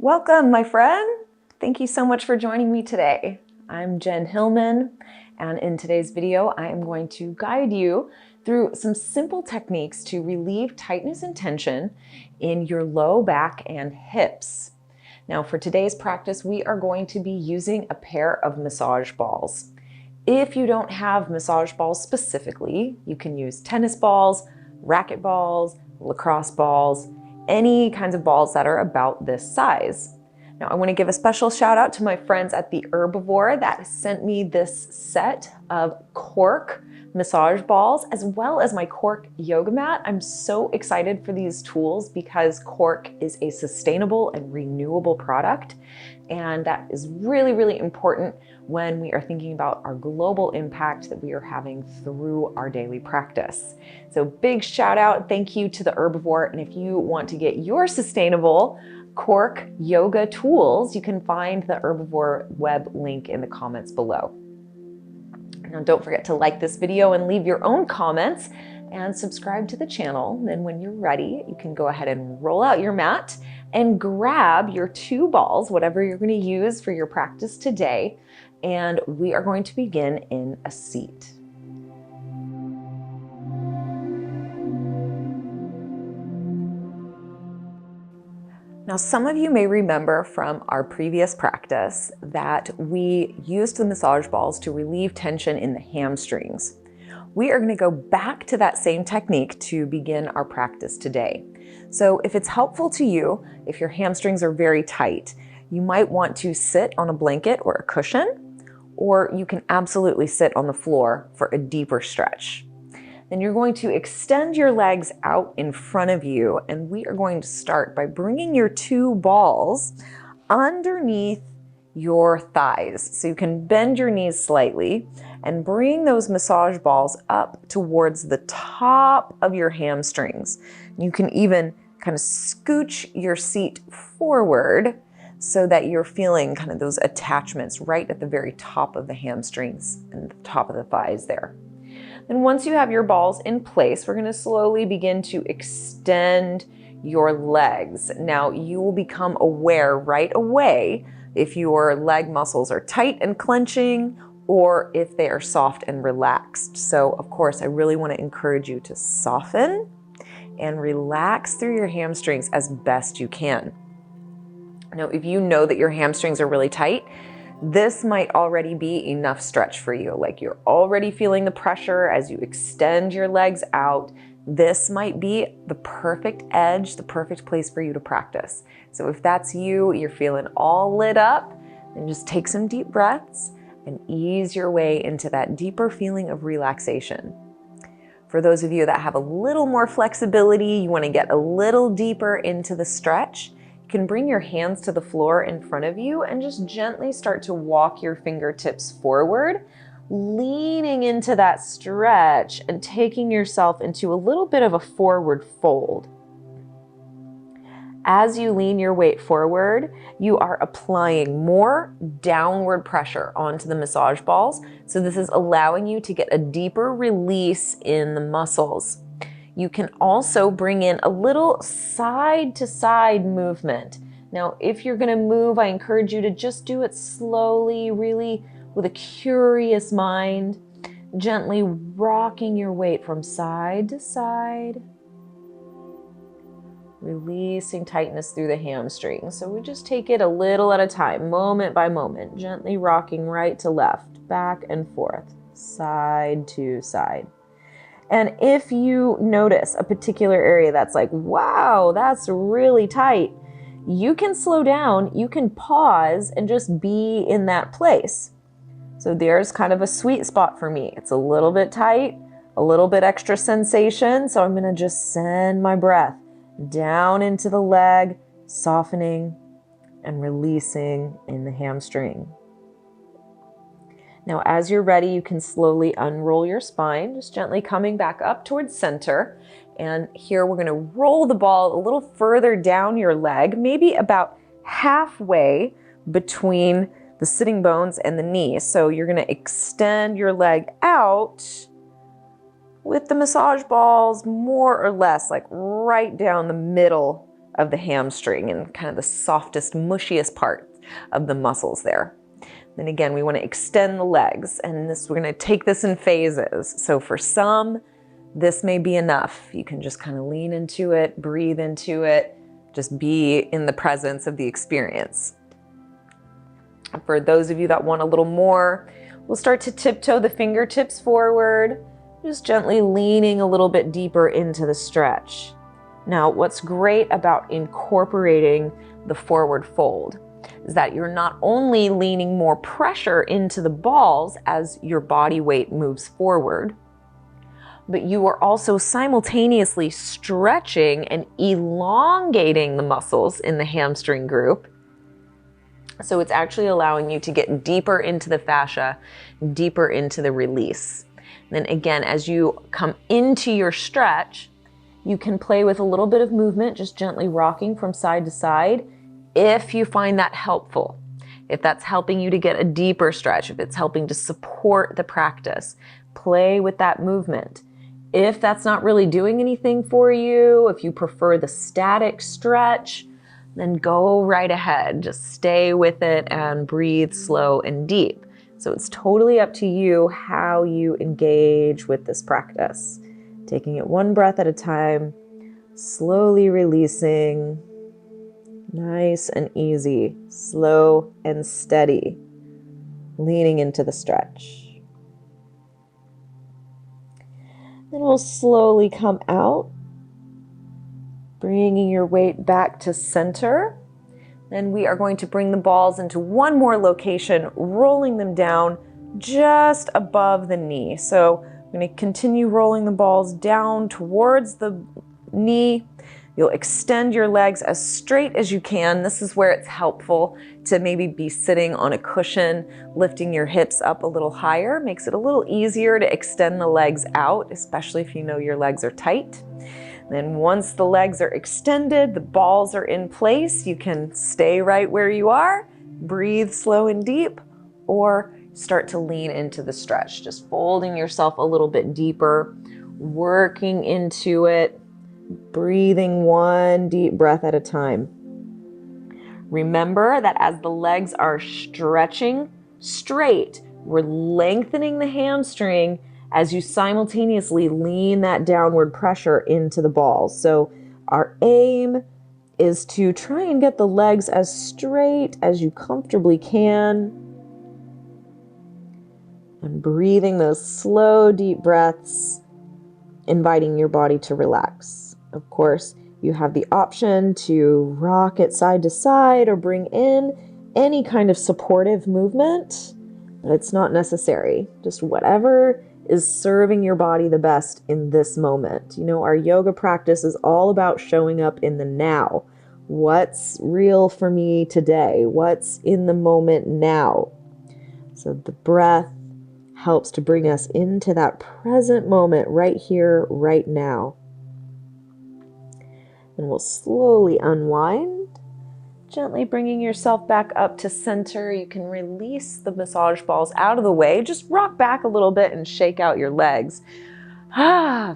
Welcome, my friend. Thank you so much for joining me today. I'm Jen Hilman, and in today's video, I am going to guide you through some simple techniques to relieve tightness and tension in your low back and hips. Now, for today's practice, we are going to be using a pair of massage balls. If you don't have massage balls specifically, you can use tennis balls, racquetballs, lacrosse balls, any kinds of balls that are about this size. Now, I want to give a special shout out to my friends at the Urbivore that sent me this set of CORK massage balls, as well as my CORK yoga mat. I'm so excited for these tools because CORK is a sustainable and renewable product. And that is really, really important when we are thinking about our global impact that we are having through our daily practice. So big shout out, thank you to the Urbivore. And if you want to get your sustainable CORK yoga tools, you can find the Urbivore web link in the comments below. Now, don't forget to like this video and leave your own comments and subscribe to the channel. Then when you're ready, you can go ahead and roll out your mat and grab your two balls, whatever you're going to use for your practice today. And we are going to begin in a seat. Now, some of you may remember from our previous practice that we used the massage balls to relieve tension in the hamstrings. We are going to go back to that same technique to begin our practice today. So if it's helpful to you, if your hamstrings are very tight, you might want to sit on a blanket or a cushion, or you can absolutely sit on the floor for a deeper stretch. Then you're going to extend your legs out in front of you, and we are going to start by bringing your two balls underneath your thighs. So you can bend your knees slightly and bring those massage balls up towards the top of your hamstrings. You can even kind of scooch your seat forward so that you're feeling kind of those attachments right at the very top of the hamstrings and the top of the thighs there. Then once you have your balls in place, we're going to slowly begin to extend your legs. Now, you will become aware right away if your leg muscles are tight and clenching or if they are soft and relaxed. So, of course, I really want to encourage you to soften and relax through your hamstrings as best you can. Now, if you know that your hamstrings are really tight, this might already be enough stretch for you. Like you're already feeling the pressure as you extend your legs out. This might be the perfect edge, the perfect place for you to practice. So if that's you, you're feeling all lit up, then just take some deep breaths and ease your way into that deeper feeling of relaxation. For those of you that have a little more flexibility, you want to get a little deeper into the stretch, you can bring your hands to the floor in front of you and just gently start to walk your fingertips forward, leaning into that stretch and taking yourself into a little bit of a forward fold. As you lean your weight forward, you are applying more downward pressure onto the massage balls. So this is allowing you to get a deeper release in the muscles. You can also bring in a little side to side movement. Now, if you're going to move, I encourage you to just do it slowly, really with a curious mind, gently rocking your weight from side to side, releasing tightness through the hamstrings. So we just take it a little at a time, moment by moment, gently rocking right to left, back and forth, side to side. And if you notice a particular area that's like, wow, that's really tight, you can slow down, you can pause and just be in that place. So there's kind of a sweet spot for me. It's a little bit tight, a little bit extra sensation. So I'm going to just send my breath down into the leg, softening and releasing in the hamstring. Now, as you're ready, you can slowly unroll your spine, just gently coming back up towards center. And here we're going to roll the ball a little further down your leg, maybe about halfway between the sitting bones and the knee. So you're going to extend your leg out with the massage balls more or less like right down the middle of the hamstring and kind of the softest, mushiest part of the muscles there. Then again, we want to extend the legs, and we're going to take this in phases. So for some, this may be enough. You can just kind of lean into it, breathe into it, just be in the presence of the experience. For those of you that want a little more, we'll start to tiptoe the fingertips forward, just gently leaning a little bit deeper into the stretch. Now, what's great about incorporating the forward fold is that you're not only leaning more pressure into the balls as your body weight moves forward, but you are also simultaneously stretching and elongating the muscles in the hamstring group. So it's actually allowing you to get deeper into the fascia, deeper into the release. And then again, as you come into your stretch, you can play with a little bit of movement, just gently rocking from side to side, if you find that helpful. If that's helping you to get a deeper stretch, if it's helping to support the practice, play with that movement. If that's not really doing anything for you, if you prefer the static stretch, then go right ahead. Just stay with it and breathe slow and deep. So it's totally up to you how you engage with this practice. Taking it one breath at a time, slowly releasing, nice and easy, slow and steady, leaning into the stretch. Then we'll slowly come out, bringing your weight back to center. Then we are going to bring the balls into one more location, rolling them down just above the knee. So I'm going to continue rolling the balls down towards the knee. You'll extend your legs as straight as you can. This is where it's helpful to maybe be sitting on a cushion, lifting your hips up a little higher. Makes it a little easier to extend the legs out, especially if you know your legs are tight. Then once the legs are extended, the balls are in place, you can stay right where you are, breathe slow and deep, or start to lean into the stretch, just folding yourself a little bit deeper, working into it, breathing one deep breath at a time. Remember that as the legs are stretching straight, we're lengthening the hamstring as you simultaneously lean that downward pressure into the balls. So our aim is to try and get the legs as straight as you comfortably can. And breathing those slow, deep breaths, inviting your body to relax. Of course, you have the option to rock it side to side or bring in any kind of supportive movement, but it's not necessary. Just whatever is serving your body the best in this moment. You know, our yoga practice is all about showing up in the now. What's real for me today? What's in the moment now? So the breath helps to bring us into that present moment right here, right now. And we'll slowly unwind, gently bringing yourself back up to center. You can release the massage balls out of the way. Just rock back a little bit and shake out your legs.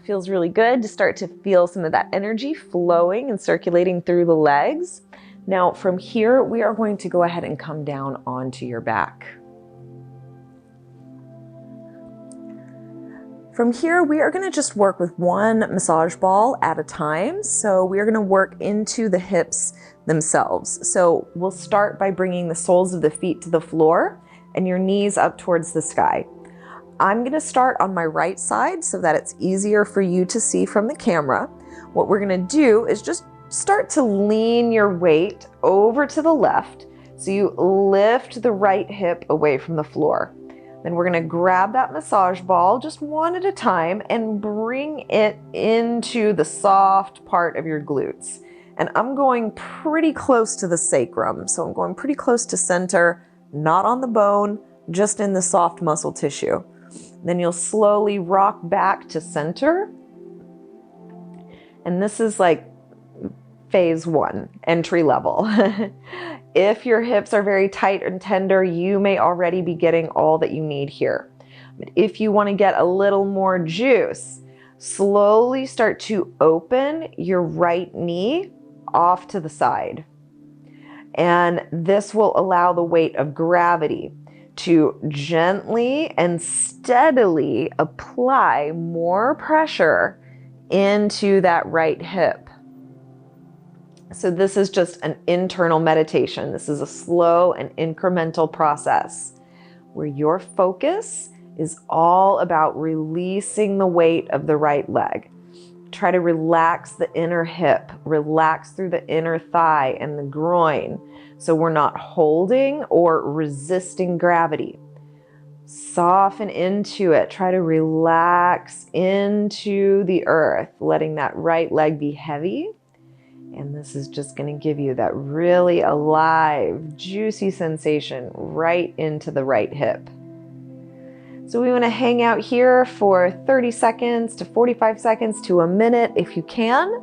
Feels really good to start to feel some of that energy flowing and circulating through the legs. Now from here, we are going to go ahead and come down onto your back. From here, we are going to just work with one massage ball at a time. So we are going to work into the hips themselves. So we'll start by bringing the soles of the feet to the floor and your knees up towards the sky. I'm going to start on my right side so that it's easier for you to see from the camera. What we're going to do is just start to lean your weight over to the left. So you lift the right hip away from the floor. Then we're going to grab that massage ball just one at a time and bring it into the soft part of your glutes. And I'm going pretty close to the sacrum. So I'm going pretty close to center, not on the bone, just in the soft muscle tissue. Then you'll slowly rock back to center. And this is like phase one, entry level. If your hips are very tight and tender, you may already be getting all that you need here. But if you want to get a little more juice, slowly start to open your right knee off to the side. And this will allow the weight of gravity to gently and steadily apply more pressure into that right hip. So this is just an internal meditation. This is a slow and incremental process where your focus is all about releasing the weight of the right leg. Try to relax the inner hip, relax through the inner thigh and the groin, so we're not holding or resisting gravity. Soften into it. Try to relax into the earth, letting that right leg be heavy. And this is just going to give you that really alive, juicy sensation right into the right hip. So we want to hang out here for 30 seconds to 45 seconds to a minute if you can.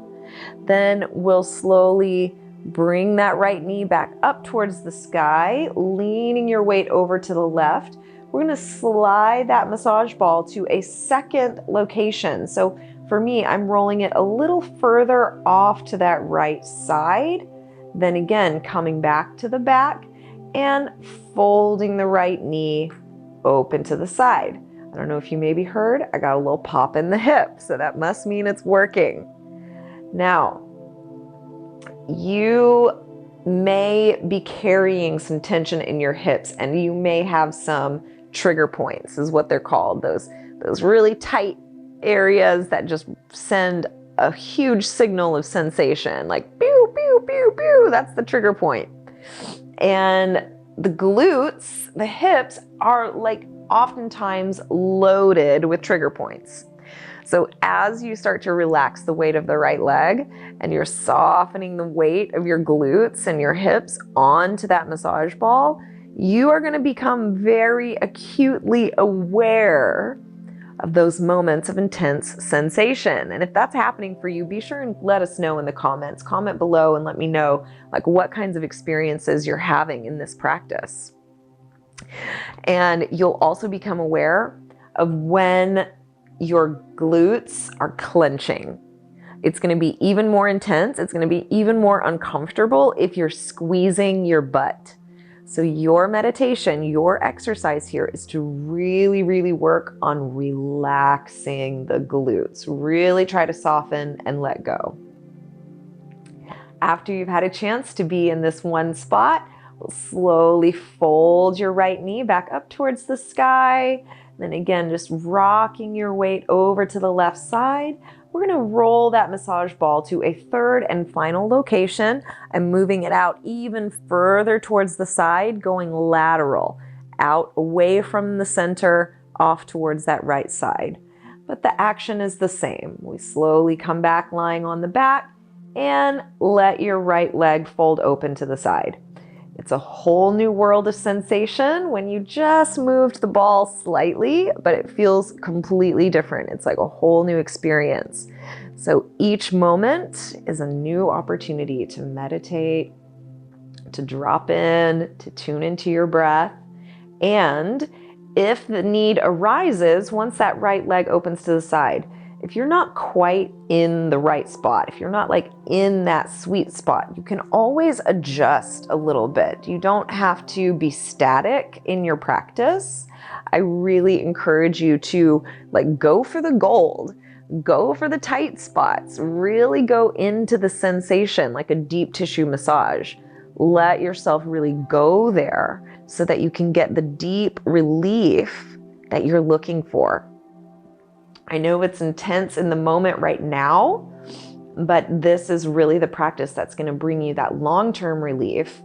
Then we'll slowly bring that right knee back up towards the sky, leaning your weight over to the left. We're going to slide that massage ball to a second location. So for me, I'm rolling it a little further off to that right side. Then again, coming back to the back and folding the right knee open to the side. I don't know if you maybe heard, I got a little pop in the hip, so that must mean it's working. Now, you may be carrying some tension in your hips and you may have some trigger points, is what they're called. Those really tight areas that just send a huge signal of sensation, like pew, pew, pew, pew. That's the trigger point. And the glutes, the hips, are like oftentimes loaded with trigger points. So as you start to relax the weight of the right leg and you're softening the weight of your glutes and your hips onto that massage ball, you are going to become very acutely aware of those moments of intense sensation. And if that's happening for you, be sure and let us know in the comments. Comment below and let me know like what kinds of experiences you're having in this practice. And you'll also become aware of when your glutes are clenching. It's going to be even more intense. It's going to be even more uncomfortable if you're squeezing your butt. So your meditation, your exercise here is to really, really work on relaxing the glutes. Really try to soften and let go. After you've had a chance to be in this one spot, we'll slowly fold your right knee back up towards the sky. Then again, just rocking your weight over to the left side. We're going to roll that massage ball to a third and final location and moving it out even further towards the side, going lateral, out away from the center, off towards that right side. But the action is the same. We slowly come back lying on the back and let your right leg fold open to the side. It's a whole new world of sensation when you just moved the ball slightly, but it feels completely different. It's like a whole new experience. So each moment is a new opportunity to meditate, to drop in, to tune into your breath. And if the need arises, once that right leg opens to the side, if you're not quite in the right spot, if you're not like in that sweet spot, you can always adjust a little bit. You don't have to be static in your practice. I really encourage you to like go for the gold, go for the tight spots, really go into the sensation like a deep tissue massage. Let yourself really go there so that you can get the deep relief that you're looking for. I know it's intense in the moment right now, but this is really the practice that's going to bring you that long-term relief,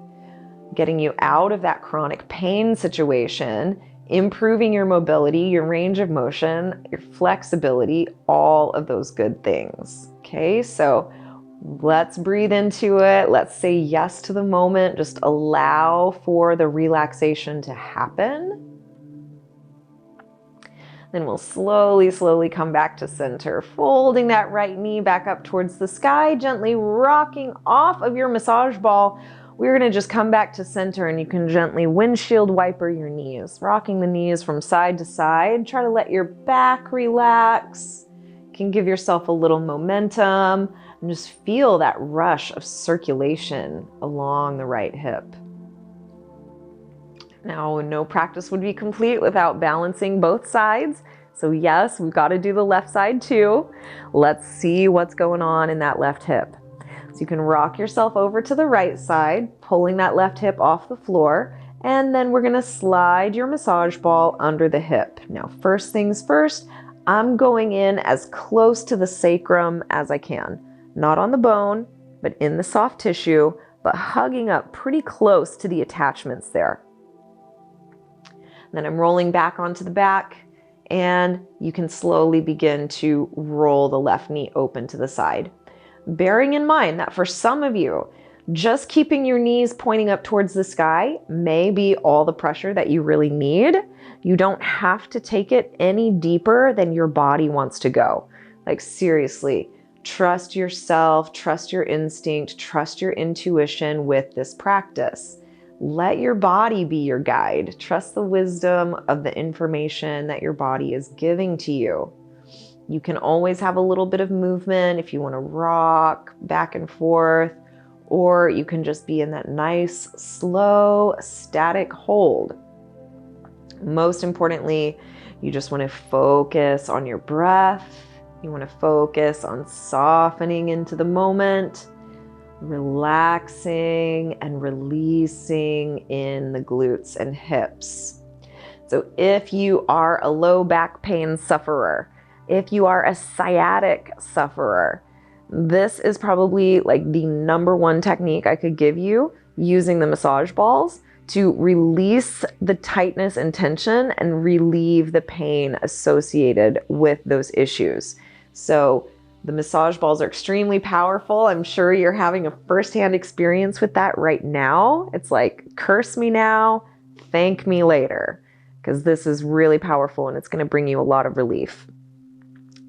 getting you out of that chronic pain situation, improving your mobility, your range of motion, your flexibility, all of those good things. Okay, so let's breathe into it. Let's say yes to the moment. Just allow for the relaxation to happen. Then we'll slowly come back to center, folding that right knee back up towards the sky, gently rocking off of your massage ball. We're going to just come back to center and you can gently windshield wiper your knees, rocking the knees from side to side. Try to let your back relax. You can give yourself a little momentum and just feel that rush of circulation along the right hip. Now, no practice would be complete without balancing both sides. So yes, we've got to do the left side too. Let's see what's going on in that left hip. So you can rock yourself over to the right side, pulling that left hip off the floor, and then we're going to slide your massage ball under the hip. Now, first things first, I'm going in as close to the sacrum as I can. Not on the bone, but in the soft tissue, but hugging up pretty close to the attachments there. Then I'm rolling back onto the back, and you can slowly begin to roll the left knee open to the side. Bearing in mind that for some of you, just keeping your knees pointing up towards the sky may be all the pressure that you really need. You don't have to take it any deeper than your body wants to go. Like seriously, trust yourself, trust your instinct, trust your intuition with this practice. Let your body be your guide. Trust the wisdom of the information that your body is giving to you. You can always have a little bit of movement if you want to rock back and forth, or you can just be in that nice, slow, static hold. Most importantly, you just want to focus on your breath. You want to focus on softening into the moment, relaxing and releasing in the glutes and hips. So if you are a low back pain sufferer, if you are a sciatic sufferer, this is probably like the number one technique I could give you using the massage balls to release the tightness and tension and relieve the pain associated with those issues. So the massage balls are extremely powerful. I'm sure you're having a firsthand experience with that right now. It's like, curse me now, thank me later, because this is really powerful and it's going to bring you a lot of relief.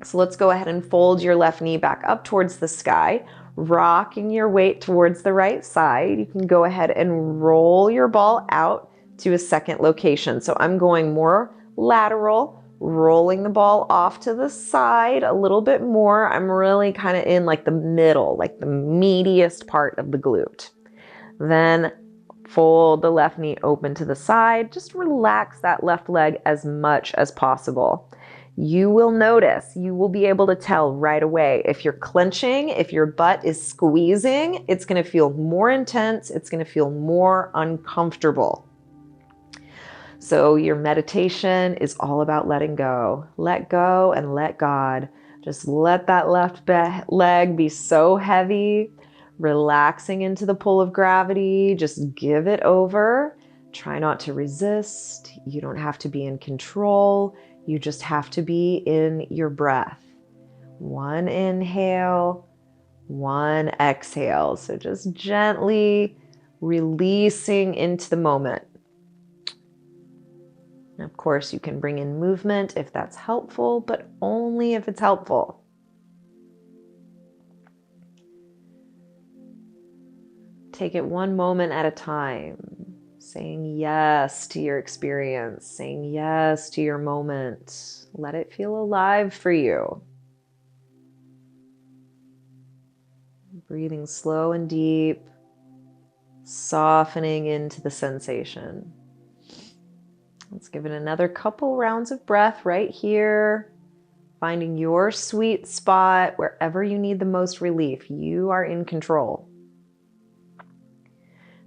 So let's go ahead and fold your left knee back up towards the sky, rocking your weight towards the right side. You can go ahead and roll your ball out to a second location. So I'm going more lateral, rolling the ball off to the side a little bit more. I'm really kind of in like the middle, like the meatiest part of the glute. Then fold the left knee open to the side. Just relax that left leg as much as possible. You will notice, you will be able to tell right away if you're clenching, if your butt is squeezing, it's going to feel more intense. It's going to feel more uncomfortable. So your meditation is all about letting go. Let go and let God. Just let that left leg be so heavy, relaxing into the pull of gravity. Just give it over. Try not to resist. You don't have to be in control. You just have to be in your breath. One inhale, one exhale. So just gently releasing into the moment. And of course, you can bring in movement if that's helpful, but only if it's helpful. Take it one moment at a time, saying yes to your experience, saying yes to your moment. Let it feel alive for you. Breathing slow and deep, softening into the sensation. Let's give it another couple rounds of breath right here. Finding your sweet spot wherever you need the most relief. You are in control.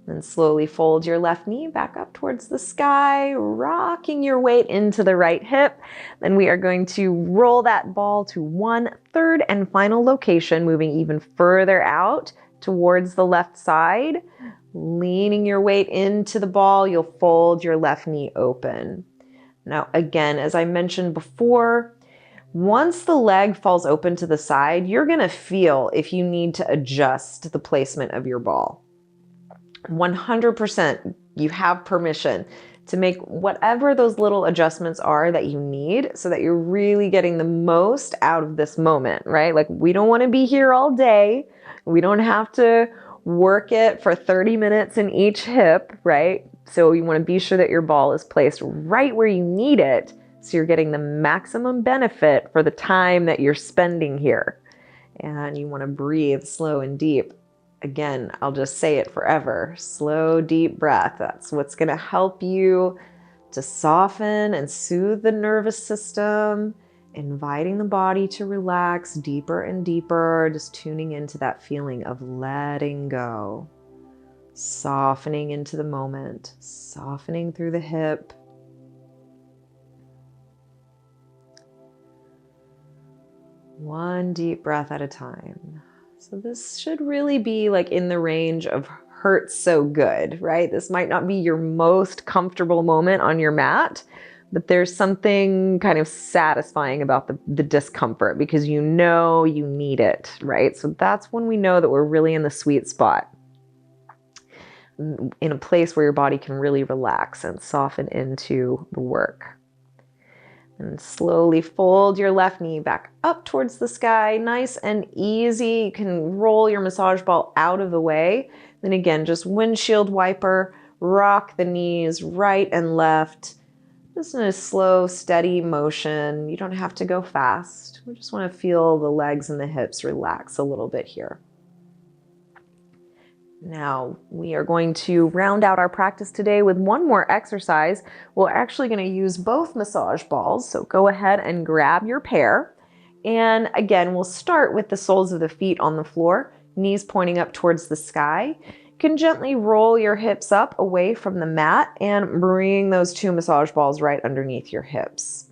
Then slowly fold your left knee back up towards the sky, rocking your weight into the right hip. Then we are going to roll that ball to one third and final location, moving even further out towards the left side. Leaning your weight into the ball, you'll fold your left knee open. Now, again, as I mentioned before, once the leg falls open to the side, you're going to feel if you need to adjust the placement of your ball. 100%, you have permission to make whatever those little adjustments are that you need so that you're really getting the most out of this moment, right? Like, we don't want to be here all day. We don't have to work it for 30 minutes in each hip, right? So you want to be sure that your ball is placed right where you need it so you're getting the maximum benefit for the time that you're spending here. And you want to breathe slow and deep. Again, I'll just say it forever. Slow, deep breath. That's what's going to help you to soften and soothe the nervous system, inviting the body to relax deeper and deeper, just tuning into that feeling of letting go, softening into the moment, softening through the hip. One deep breath at a time. So this should really be like in the range of hurts so good, right? This might not be your most comfortable moment on your mat, but there's something kind of satisfying about the discomfort because you know you need it, right? So that's when we know that we're really in the sweet spot, in a place where your body can really relax and soften into the work. And slowly fold your left knee back up towards the sky, nice and easy. You can roll your massage ball out of the way. Then again, just windshield wiper, rock the knees right and left. Just in a slow, steady motion. You don't have to go fast. We just want to feel the legs and the hips relax a little bit here. Now, we are going to round out our practice today with one more exercise. We're actually going to use both massage balls, so go ahead and grab your pair. And again, we'll start with the soles of the feet on the floor, knees pointing up towards the sky. You can gently roll your hips up away from the mat and bring those two massage balls right underneath your hips.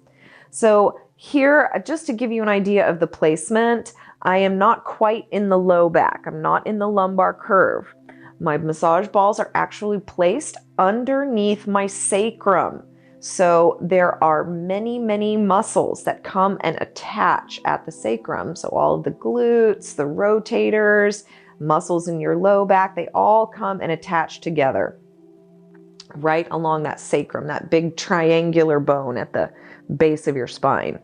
So here, just to give you an idea of the placement, I am not quite in the low back. I'm not in the lumbar curve. My massage balls are actually placed underneath my sacrum. So there are many, many muscles that come and attach at the sacrum. So all of the glutes, the rotators, muscles in your low back, they all come and attach together right along that sacrum, that big triangular bone at the base of your spine.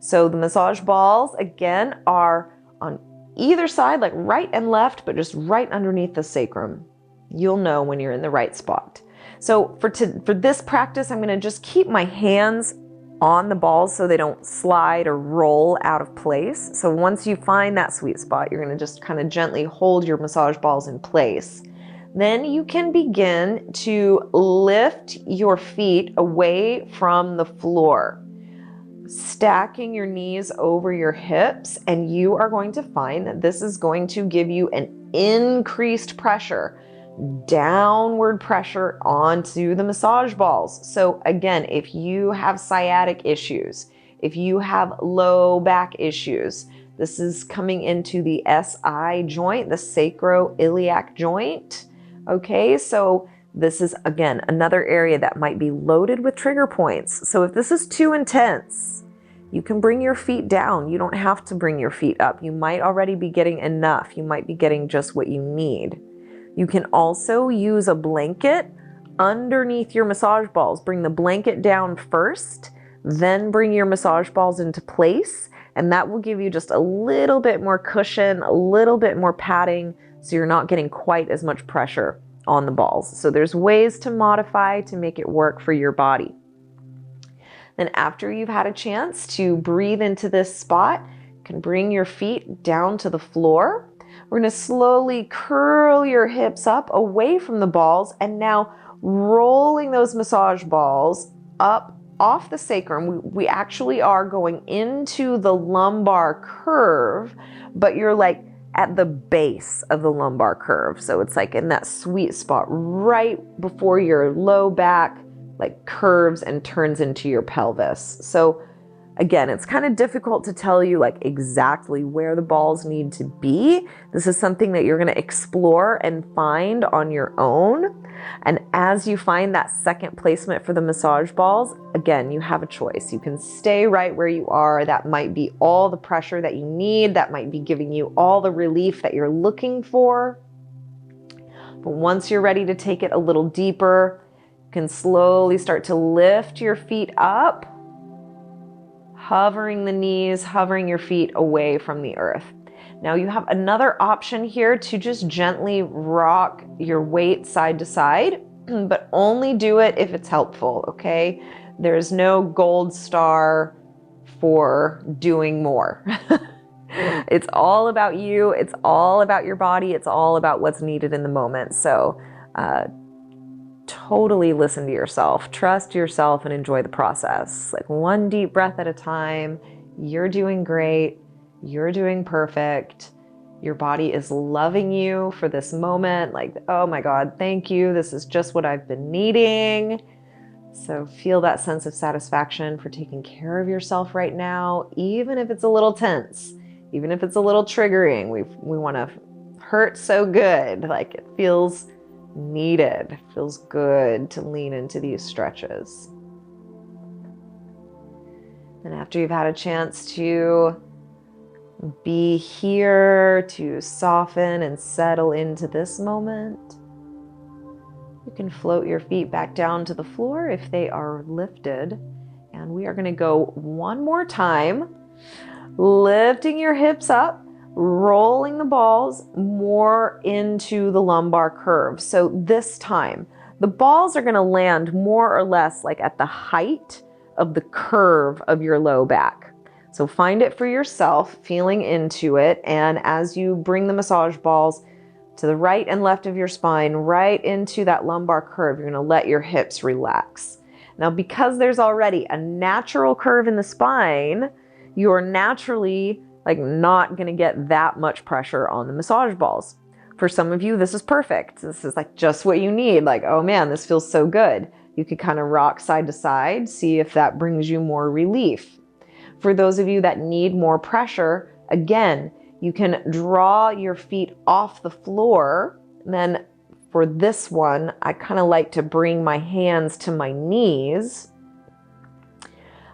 So the massage balls, again, are on either side, like right and left, but just right underneath the sacrum. You'll know when you're in the right spot. So for this practice, I'm going to just keep my hands on the balls so they don't slide or roll out of place. So once you find that sweet spot, you're going to just kind of gently hold your massage balls in place. Then you can begin to lift your feet away from the floor, stacking your knees over your hips, and you are going to find that this is going to give you an increased pressure, downward pressure onto the massage balls. So again, if you have sciatic issues, if you have low back issues, this is coming into the SI joint, the sacroiliac joint. Okay, so this is, again, another area that might be loaded with trigger points. So if this is too intense, you can bring your feet down. You don't have to bring your feet up. You might already be getting enough. You might be getting just what you need. You can also use a blanket underneath your massage balls. Bring the blanket down first, then bring your massage balls into place, and that will give you just a little bit more cushion, a little bit more padding, so you're not getting quite as much pressure on the balls. So there's ways to modify to make it work for your body. Then after you've had a chance to breathe into this spot, you can bring your feet down to the floor. We're going to slowly curl your hips up away from the balls, and now rolling those massage balls up off the sacrum. We actually are going into the lumbar curve, but you're like at the base of the lumbar curve. So it's like in that sweet spot right before your low back like curves and turns into your pelvis. So again, it's kind of difficult to tell you like exactly where the balls need to be. This is something that you're going to explore and find on your own. And as you find that second placement for the massage balls, again, you have a choice. You can stay right where you are. That might be all the pressure that you need. That might be giving you all the relief that you're looking for. But once you're ready to take it a little deeper, you can slowly start to lift your feet up, hovering the knees, hovering your feet away from the earth. Now you have another option here to just gently rock your weight side to side, but only do it if it's helpful, okay? There's no gold star for doing more. It's all about you. It's all about your body. It's all about what's needed in the moment. So totally listen to yourself, trust yourself, and enjoy the process. Like one deep breath at a time. You're doing great. You're doing perfect. Your body is loving you for this moment. Like, oh my God, thank you. This is just what I've been needing. So feel that sense of satisfaction for taking care of yourself right now, even if it's a little tense, even if it's a little triggering. We want to hurt so good. Like it feels needed. It feels good to lean into these stretches. And after you've had a chance to be here, to soften and settle into this moment, you can float your feet back down to the floor if they are lifted. And we are going to go one more time, lifting your hips up, rolling the balls more into the lumbar curve. So this time, the balls are going to land more or less like at the height of the curve of your low back. So find it for yourself, feeling into it. And as you bring the massage balls to the right and left of your spine, right into that lumbar curve, you're going to let your hips relax. Now, because there's already a natural curve in the spine, you're naturally not going to get that much pressure on the massage balls. For some of you, this is perfect. This is just what you need. Oh man, this feels so good. You could kind of rock side to side, see if that brings you more relief. For those of you that need more pressure, again, you can draw your feet off the floor. And then for this one, I kind of like to bring my hands to my knees,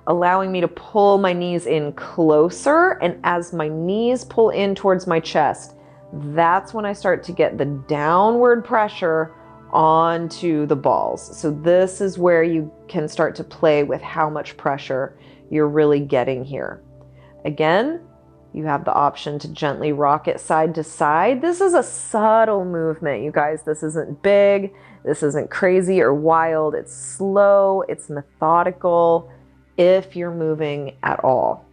allowing me to pull my knees in closer. And as my knees pull in towards my chest, that's when I start to get the downward pressure onto the balls. So this is where you can start to play with how much pressure you're really getting here. Again, you have the option to gently rock it side to side. This is a subtle movement, you guys. This isn't big. This isn't crazy or wild. It's slow. It's methodical if you're moving at all.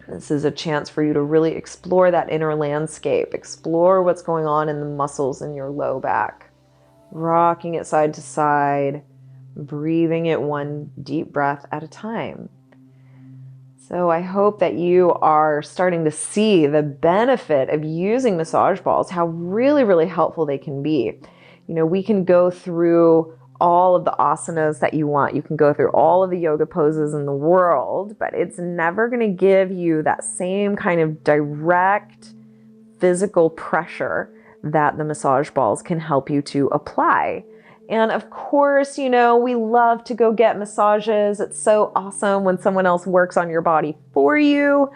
This is a chance for you to really explore that inner landscape, explore what's going on in the muscles in your low back. Rocking it side to side, breathing it one deep breath at a time. So I hope that you are starting to see the benefit of using massage balls, how really, really helpful they can be. We can go through all of the asanas that you want. You can go through all of the yoga poses in the world, but it's never going to give you that same kind of direct physical pressure that the massage balls can help you to apply. And of course, we love to go get massages. It's so awesome when someone else works on your body for you.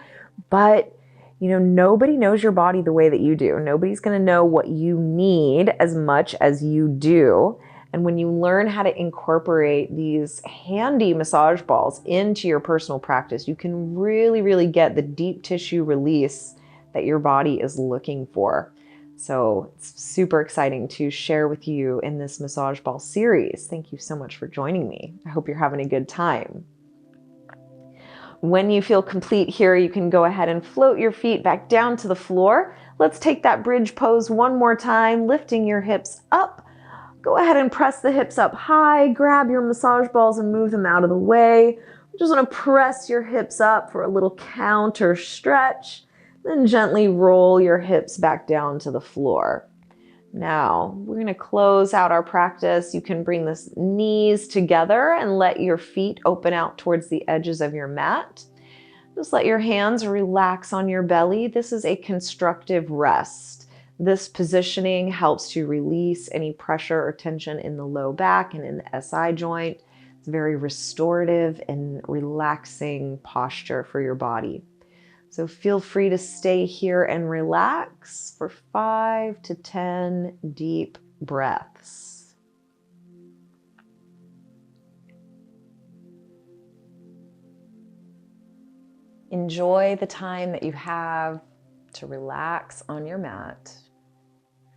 But, nobody knows your body the way that you do. Nobody's going to know what you need as much as you do. And when you learn how to incorporate these handy massage balls into your personal practice, you can really, really get the deep tissue release that your body is looking for. So it's super exciting to share with you in this massage ball series. Thank you so much for joining me. I hope you're having a good time. When you feel complete here, you can go ahead and float your feet back down to the floor. Let's take that bridge pose one more time, lifting your hips up. Go ahead and press the hips up high, grab your massage balls and move them out of the way. You just want to press your hips up for a little counter stretch. Then gently roll your hips back down to the floor. Now, we're going to close out our practice. You can bring the knees together and let your feet open out towards the edges of your mat. Just let your hands relax on your belly. This is a constructive rest. This positioning helps to release any pressure or tension in the low back and in the SI joint. It's very restorative and relaxing posture for your body. So feel free to stay here and relax for 5 to 10 deep breaths. Enjoy the time that you have to relax on your mat.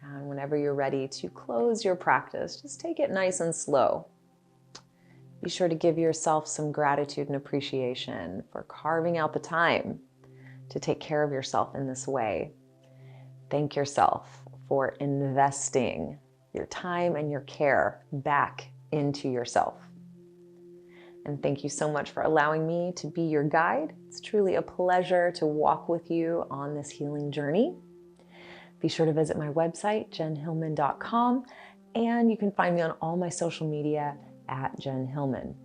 And whenever you're ready to close your practice, just take it nice and slow. Be sure to give yourself some gratitude and appreciation for carving out the time to take care of yourself in this way. Thank yourself for investing your time and your care back into yourself. And thank you so much for allowing me to be your guide. It's truly a pleasure to walk with you on this healing journey. Be sure to visit my website, jenhilman.com, and you can find me on all my social media at Jen Hilman.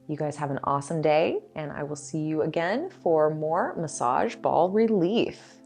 You guys have an awesome day, and I will see you again for more massage ball relief.